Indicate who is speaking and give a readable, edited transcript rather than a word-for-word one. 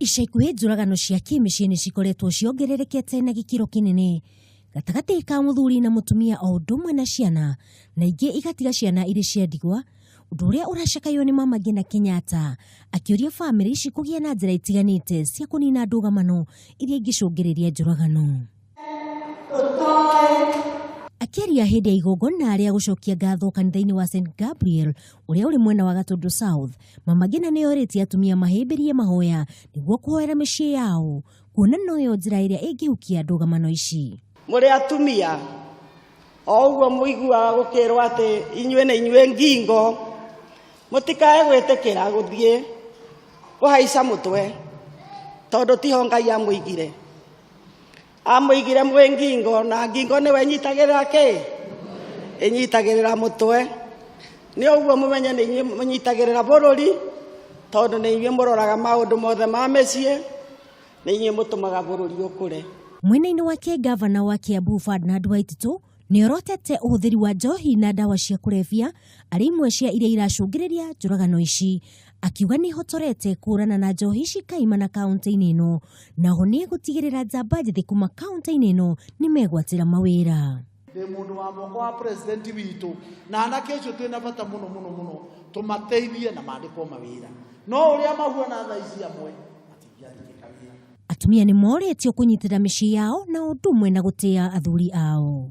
Speaker 1: Ica ikuhĩ njũragano cia kĩmĩciĩ nĩ cikoretwo ciongererekete na gĩkĩro kĩnene gatagatĩ ka mũthuri na mũtumia o ũndũ ũmwe na ciana, na ingĩ igatiga ciana irĩ cia ndigwa, ũndũ ũrĩa ũracakaywo nĩ Mama Ngina Kenyatta akĩũria bamĩrĩ ici kũgĩa na njĩra itiganĩte cia kũnina ndũgamano iria ingĩcũngĩrĩria njũragano. Akĩaria hĩndĩ ya igongona rĩa gũcokia ngatho kanitha-inĩ wa St Gabriel ũrĩa ũrĩ mwena wa Gatundu South, Mama Ngina nĩ orĩtie atumia mahĩmbĩrie mahoya nĩguo kũhoera mĩciĩ yao, kuona noyo njĩra ĩrĩa ĩngĩhukia ndũgamano ici.
Speaker 2: Mũrĩ atumia o ũguo mũiguaga gũkĩrwo atĩ inyuĩ nĩ inyuĩ ngingo, mũtikae gwĩtĩkĩra gũthiĩ kũhaica mũtwe tondũ tiho Ngai amũigire. Amũigire mwĩ ngingo, na ngingo nĩwe ĩnyitagĩrĩra kĩ? Ĩnyitagĩrĩra mũtwe. Nĩ ũguo mũmenye nĩ inyuĩ mũnyitagĩrĩra bũrũri, tondũ nĩ inyuĩ mũroraga maũndũ mothe ma mĩciĩ, nĩ inyuĩ mũtũmaga bũrũri ũkũre.
Speaker 1: Mwena-inĩ wake gavana wa Kiambu Ferdinand Waititu nĩ orotete ũhũthĩri wa njohi na ndawa cia kũrebia arĩ imwe cia iria iracũngĩrĩria njũragano ici, akiuga nĩ hotorete kũrana na njohi ici kaimana kaunti-inĩ ĩno, naho nĩ gũtigĩrĩra njamba njĩthĩ kuma kaunti-inĩ ĩno nĩ megwatĩra mawĩra.
Speaker 3: Nĩ mũndũ wa moko wa president witũ, na anake acio twĩna bata mũno mũno mũno tũmateithie na mandĩkwo mawĩra, no ũrĩa mahuana thaa ici amwe matingĩandĩkĩka wĩra.
Speaker 1: Atumia nĩ morĩtio kũnyitĩra mĩciĩ yao na ũndũ ũmwe na gũtĩa athuri ao.